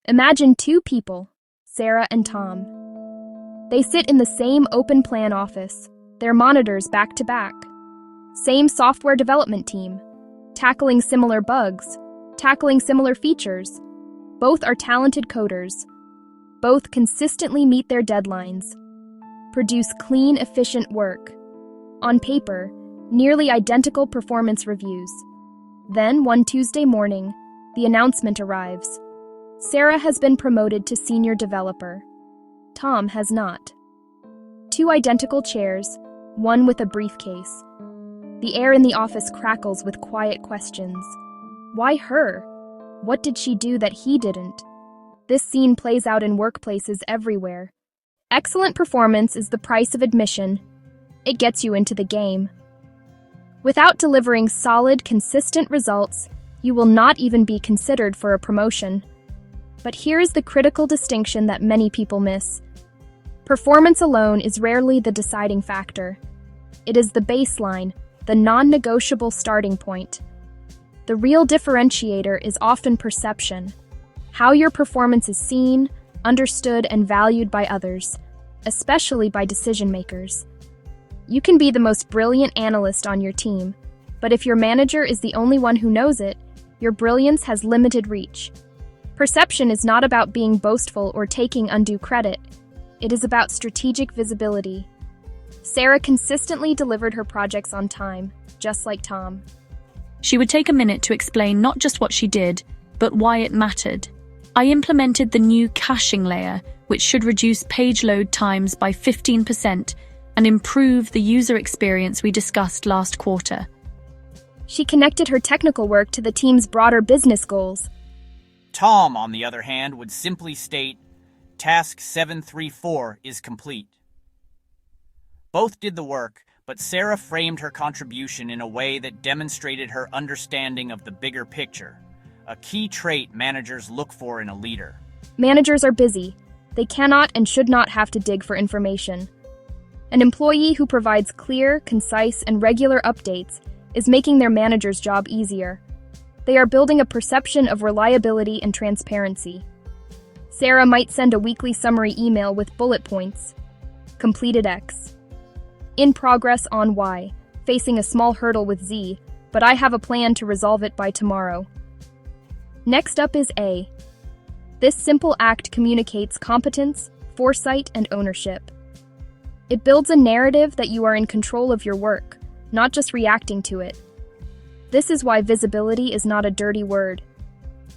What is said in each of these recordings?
Imagine two people, Sarah and Tom. They sit in the same open plan office, their monitors back to back. Same software development team, tackling similar bugs, tackling similar features. Both are talented coders. Both consistently meet their deadlines. Produce clean, efficient work. On paper, nearly identical performance reviews. Then, one Tuesday morning, the announcement arrives. Sarah has been promoted to senior developer. Tom has not. Two identical chairs, one with a briefcase. The air in the office crackles with quiet questions. Why her? What did she do that he didn't? This scene plays out in workplaces everywhere. Excellent performance is the price of admission. It gets you into the game. Without delivering solid, consistent results, you will not even be considered for a promotion. But here is the critical distinction that many people miss. Performance alone is rarely the deciding factor. It is the baseline, the non-negotiable starting point. The real differentiator is often perception, how your performance is seen, understood, and valued by others, especially by decision makers. You can be the most brilliant analyst on your team, but if your manager is the only one who knows it, your brilliance has limited reach. Perception is not about being boastful or taking undue credit. It is about strategic visibility. Sarah consistently delivered her projects on time, just like Tom. She would take a minute to explain not just what she did, but why it mattered. I implemented the new caching layer, which should reduce page load times by 15% and improve the user experience we discussed last quarter. She connected her technical work to the team's broader business goals. Tom, on the other hand, would simply state, Task 734 is complete. Both did the work, but Sarah framed her contribution in a way that demonstrated her understanding of the bigger picture, a key trait managers look for in a leader. Managers are busy. They cannot and should not have to dig for information. An employee who provides clear, concise, and regular updates is making their manager's job easier. They are building a perception of reliability and transparency. Sarah might send a weekly summary email with bullet points. Completed X. In progress on Y. Facing a small hurdle with Z, but I have a plan to resolve it by tomorrow. Next up is A. This simple act communicates competence, foresight, and ownership. It builds a narrative that you are in control of your work, not just reacting to it. This is why visibility is not a dirty word.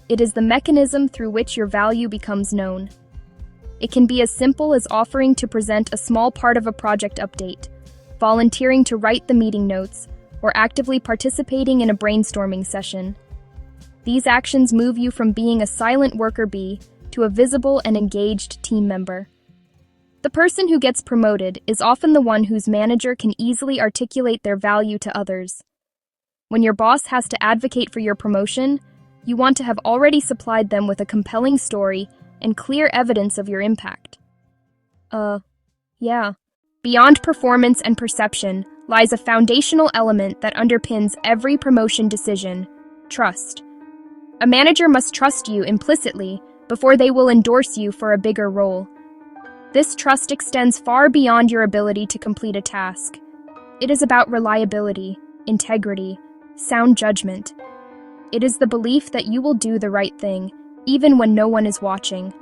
It is the mechanism through which your value becomes known. It can be as simple as offering to present a small part of a project update, volunteering to write the meeting notes, or actively participating in a brainstorming session. These actions move you from being a silent worker bee to a visible and engaged team member. The person who gets promoted is often the one whose manager can easily articulate their value to others. When your boss has to advocate for your promotion, you want to have already supplied them with a compelling story and clear evidence of your impact. Yeah. Beyond performance and perception lies a foundational element that underpins every promotion decision: trust. A manager must trust you implicitly before they will endorse you for a bigger role. This trust extends far beyond your ability to complete a task. It is about reliability, integrity, sound judgment. It is the belief that you will do the right thing, even when no one is watching.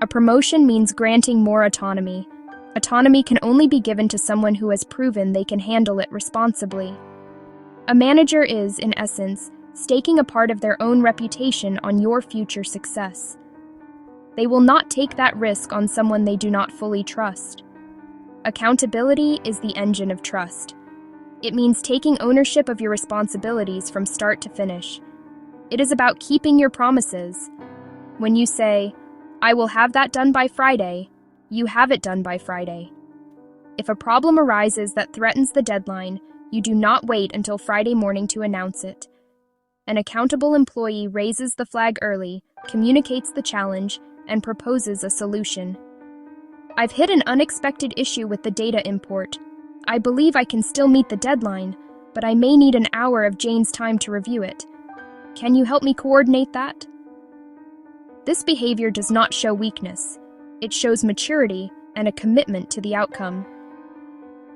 A promotion means granting more autonomy. Autonomy can only be given to someone who has proven they can handle it responsibly. A manager is, in essence, staking a part of their own reputation on your future success. They will not take that risk on someone they do not fully trust. Accountability is the engine of trust. It means taking ownership of your responsibilities from start to finish. It is about keeping your promises. When you say, "I will have that done by Friday," you have it done by Friday. If a problem arises that threatens the deadline, you do not wait until Friday morning to announce it. An accountable employee raises the flag early, communicates the challenge, and proposes a solution. I've hit an unexpected issue with the data import. I believe I can still meet the deadline, but I may need an hour of Jane's time to review it. Can you help me coordinate that? This behavior does not show weakness. It shows maturity and a commitment to the outcome.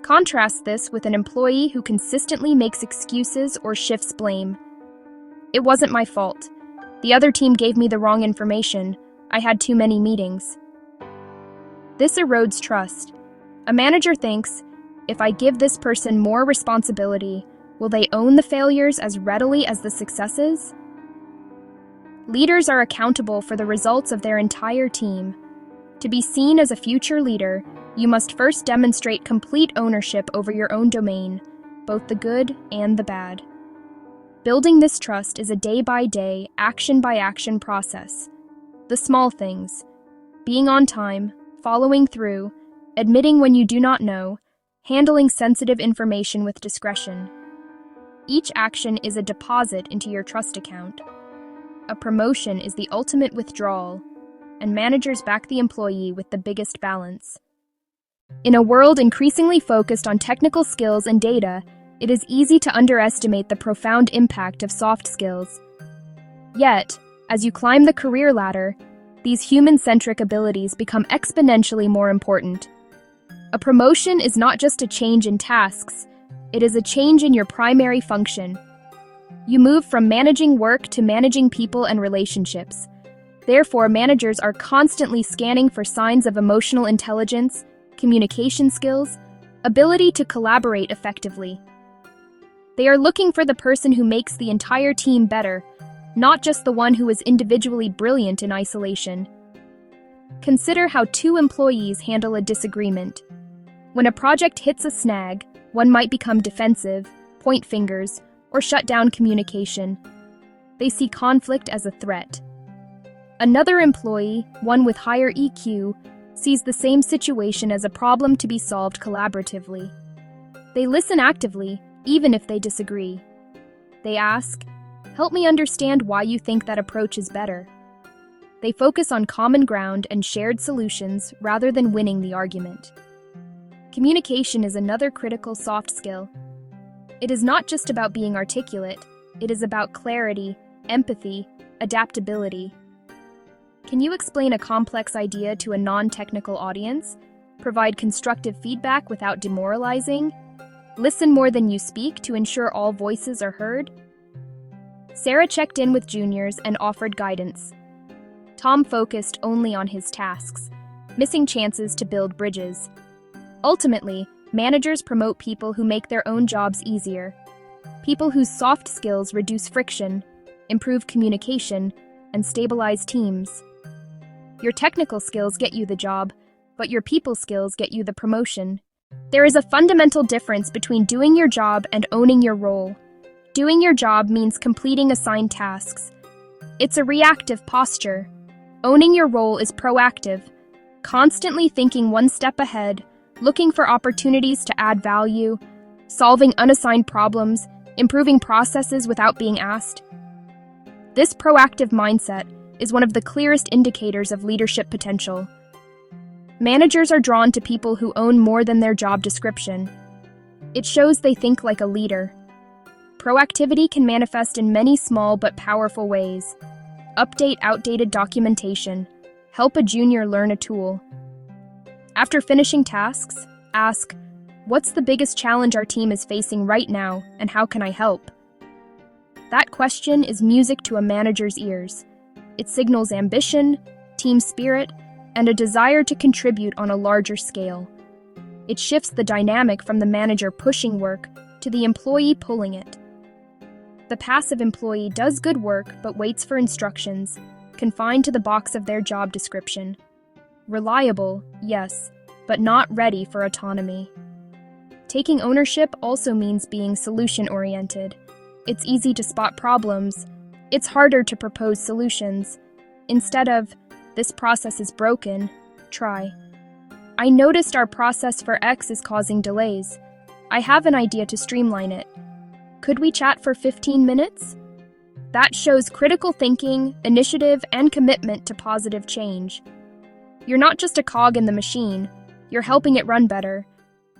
Contrast this with an employee who consistently makes excuses or shifts blame. It wasn't my fault. The other team gave me the wrong information. I had too many meetings. This erodes trust. A manager thinks, if I give this person more responsibility, will they own the failures as readily as the successes? Leaders are accountable for the results of their entire team. To be seen as a future leader, you must first demonstrate complete ownership over your own domain, both the good and the bad. Building this trust is a day-by-day, action-by-action process. The small things: being on time, following through, admitting when you do not know, handling sensitive information with discretion. Each action is a deposit into your trust account. A promotion is the ultimate withdrawal, and managers back the employee with the biggest balance. In a world increasingly focused on technical skills and data, it is easy to underestimate the profound impact of soft skills. Yet, as you climb the career ladder, these human-centric abilities become exponentially more important. A promotion is not just a change in tasks, it is a change in your primary function. You move from managing work to managing people and relationships. Therefore, managers are constantly scanning for signs of emotional intelligence, communication skills, ability to collaborate effectively. They are looking for the person who makes the entire team better, not just the one who is individually brilliant in isolation. Consider how two employees handle a disagreement. When a project hits a snag, one might become defensive, point fingers, or shut down communication. They see conflict as a threat. Another employee, one with higher EQ, sees the same situation as a problem to be solved collaboratively. They listen actively, even if they disagree. They ask, "Help me understand why you think that approach is better." They focus on common ground and shared solutions rather than winning the argument. Communication is another critical soft skill. It is not just about being articulate, it is about clarity, empathy, adaptability. Can you explain a complex idea to a non-technical audience? Provide constructive feedback without demoralizing? Listen more than you speak to ensure all voices are heard? Sarah checked in with juniors and offered guidance. Tom focused only on his tasks, missing chances to build bridges. Ultimately, managers promote people who make their own jobs easier. People whose soft skills reduce friction, improve communication, and stabilize teams. Your technical skills get you the job, but your people skills get you the promotion. There is a fundamental difference between doing your job and owning your role. Doing your job means completing assigned tasks. It's a reactive posture. Owning your role is proactive, constantly thinking one step ahead, looking for opportunities to add value, solving unassigned problems, improving processes without being asked. This proactive mindset is one of the clearest indicators of leadership potential. Managers are drawn to people who own more than their job description. It shows they think like a leader. Proactivity can manifest in many small but powerful ways. Update outdated documentation. Help a junior learn a tool. After finishing tasks, ask, "What's the biggest challenge our team is facing right now, and how can I help?" That question is music to a manager's ears. It signals ambition, team spirit, and a desire to contribute on a larger scale. It shifts the dynamic from the manager pushing work to the employee pulling it. The passive employee does good work but waits for instructions, confined to the box of their job description. Reliable, yes, but not ready for autonomy. Taking ownership also means being solution-oriented. It's easy to spot problems. It's harder to propose solutions. Instead of, "This process is broken," try, "I noticed our process for X is causing delays. I have an idea to streamline it. Could we chat for 15 minutes? That shows critical thinking, initiative, and commitment to positive change. You're not just a cog in the machine, you're helping it run better.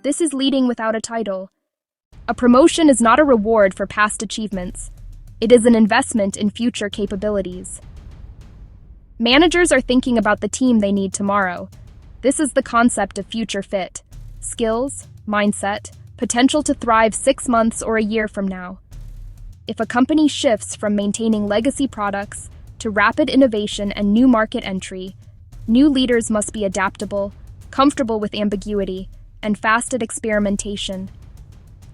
This is leading without a title. A promotion is not a reward for past achievements. It is an investment in future capabilities. Managers are thinking about the team they need tomorrow. This is the concept of future fit. Skills, mindset, potential to thrive 6 months or a year from now. If a company shifts from maintaining legacy products to rapid innovation and new market entry, new leaders must be adaptable, comfortable with ambiguity, and fast at experimentation.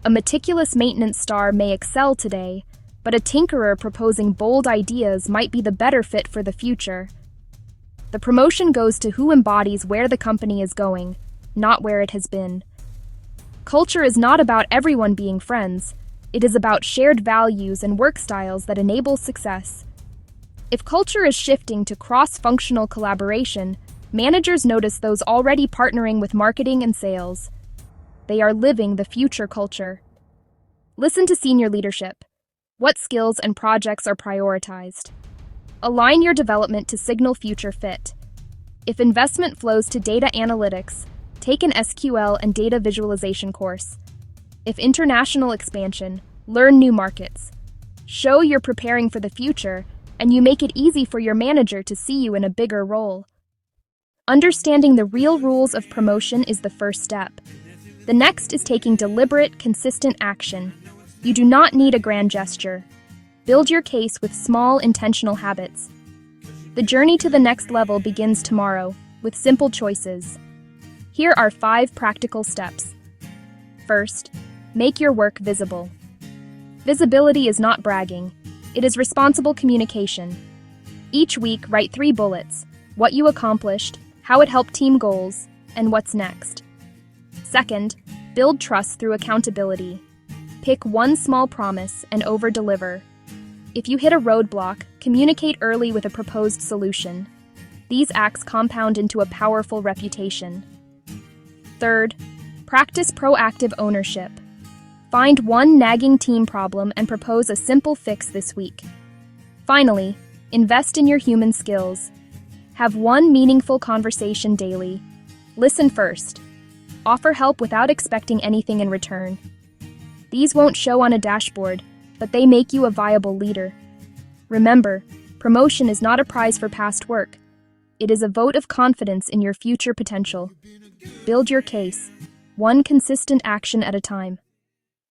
A meticulous maintenance star may excel today, but a tinkerer proposing bold ideas might be the better fit for the future. The promotion goes to who embodies where the company is going, not where it has been. Culture is not about everyone being friends. It is about shared values and work styles that enable success. If culture is shifting to cross-functional collaboration, managers notice those already partnering with marketing and sales. They are living the future culture. Listen to senior leadership. What skills and projects are prioritized? Align your development to signal future fit. If investment flows to data analytics, take an SQL and data visualization course. If international expansion, learn new markets. Show you're preparing for the future, and you make it easy for your manager to see you in a bigger role. Understanding the real rules of promotion is the first step. The next is taking deliberate, consistent action. You do not need a grand gesture. Build your case with small, intentional habits. The journey to the next level begins tomorrow, with simple choices. Here are 5 practical steps. First, make your work visible. Visibility is not bragging. It is responsible communication. Each week, write 3 bullets: what you accomplished, how it helped team goals, and what's next. Second, build trust through accountability. Pick one small promise and over-deliver. If you hit a roadblock, communicate early with a proposed solution. These acts compound into a powerful reputation. Third, practice proactive ownership. Find one nagging team problem and propose a simple fix this week. Finally, invest in your human skills. Have one meaningful conversation daily. Listen first. Offer help without expecting anything in return. These won't show on a dashboard, but they make you a viable leader. Remember, promotion is not a prize for past work. It is a vote of confidence in your future potential. Build your case, one consistent action at a time.